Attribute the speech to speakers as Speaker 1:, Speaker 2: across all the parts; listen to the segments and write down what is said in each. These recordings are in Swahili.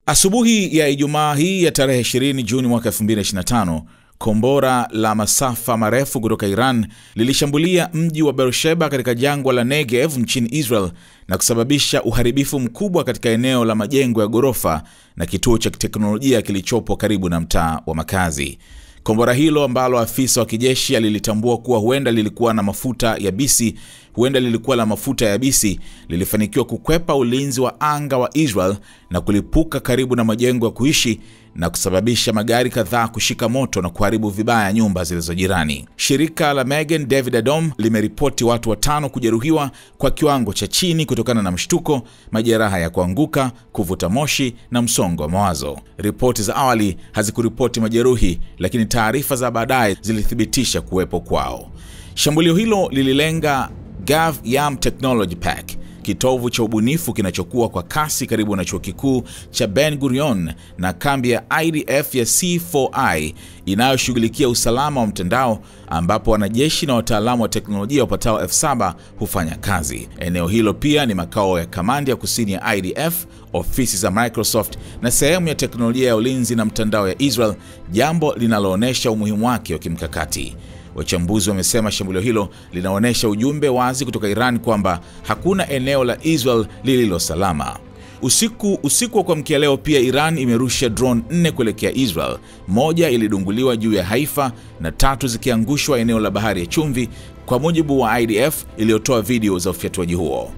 Speaker 1: Asubuhi ya Ijumaa hii ya tarehe 20 Juni mwaka 2025, kombora la masafa marefu kutoka Iran lilishambulia mji wa Beersheba katika jangwa la Negev nchini Israel na kusababisha uharibifu mkubwa katika eneo la majengo ya ghorofa na kituo cha teknolojia kilichopo karibu na mtaa wa makazi. Kombora hilo ambalo afisa wa kijeshi alilitambua kuwa huenda lilikuwa la mafuta ya bisi lilifanikiwa kukwepa ulinzi wa anga wa Israel na kulipuka karibu na majengo ya kuishi na kusababisha magari kadhaa kushika moto na kuharibu vibaya nyumba zilizojirani. Shirika la Magen David Adom limeripoti watu 5 kujeruhiwa kwa kiwango cha chini kutokana na mshtuko, majeraha ya kuanguka, kuvuta moshi na msongo wa mawazo. Ripoti za awali hazikuripoti majeruhi, lakini taarifa za baadaye zilithibitisha kuwepo kwao. Shambulio hilo lililenga Gav Yam Technology Park, kitovu cha ubunifu kinachokuwa kwa kasi karibu na chuo kikuu cha Ben Gurion na kambi ya IDF ya C4I inayoshughulikia usalama wa mtandao, ambapo wanajeshi na wataalamu wa teknolojia wapatao 7,000 hufanya kazi. Eneo hilo pia ni makao ya kamandi ya kusini ya IDF, ofisi za Microsoft na sehemu ya teknolojia ya ulinzi na mtandao ya Israel, jambo linaloonyesha umuhimu wake wa kimkakati. Wachambuzi wamesema shambulio hilo linaonyesha ujumbe wazi kutoka Iran kwamba hakuna eneo la Israel lililo salama. Usiku wa kuamkia leo pia Iran imerusha drone 4 kuelekea Israel. Moja ilidunguliwa juu ya Haifa na 3 zikiangushwa eneo la bahari ya Chumvi, kwa mujibu wa IDF iliyotoa video za ufyatuaji huo.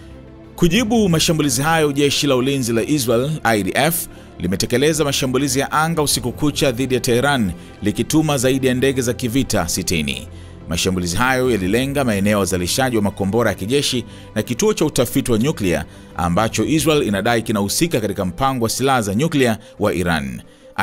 Speaker 1: Kujibu mashambulizi hayo, jeshi la ulinzi la Israel IDF limetekeleza mashambulizi ya anga usiku kucha dhidi ya Tehran, likituma zaidi ya ndege za kivita 60. Mashambulizi hayo yalilenga maeneo ya uzalishaji wa makombora ya kijeshi na kituo cha utafiti wa nyuklia ambacho Israel inadai kinahusika katika mpango wa silaha za nyuklia wa Iran.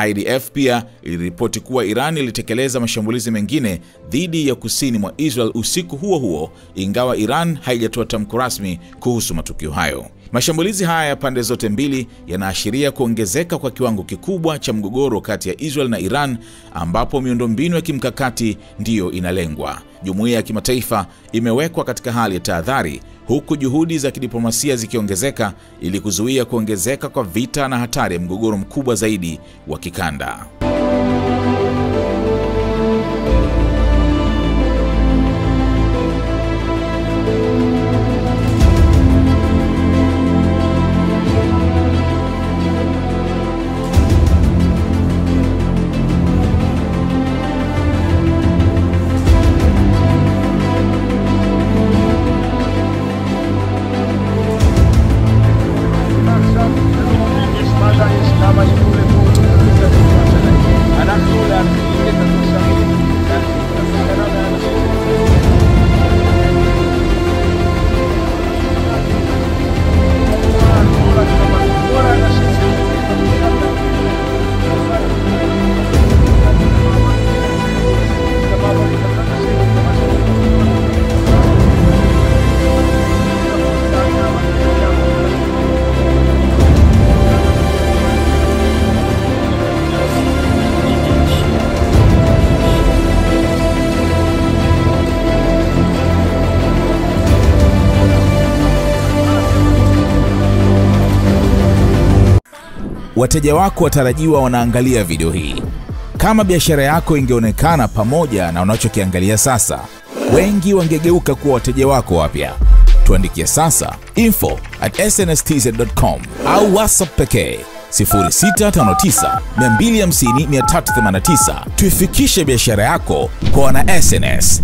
Speaker 1: IDF pia iliripoti kuwa Iran ilitekeleza mashambulizi mengine dhidi ya kusini mwa Israel usiku huo, ingawa Iran haijatoa tamko rasmi kuhusu matukio hayo. Mashambulizi haya ya pande zote mbili yanaashiria kuongezeka kwa kiwango kikubwa cha mgogoro kati ya Israel na Iran, ambapo miundombinu ya kimkakati ndiyo inalengwa. Jumuiya ya kimataifa imewekwa katika hali ya tahadhari, huku juhudi za kidiplomasia zikiongezeka ili kuzuia kuongezeka kwa vita na hatari ya mgogoro mkubwa zaidi wa kikanda. Wateja wako watarajiwa wanaangalia video hii. Kama biashara yako ingeonekana pamoja na unachokiangalia sasa, wengi wangegeuka kuwa wateja wako wapya. Tuandikie sasa info@snstz.com au WhatsApp pekee 0659 250 389. Tuifikishe biashara yako kwa wana SNS.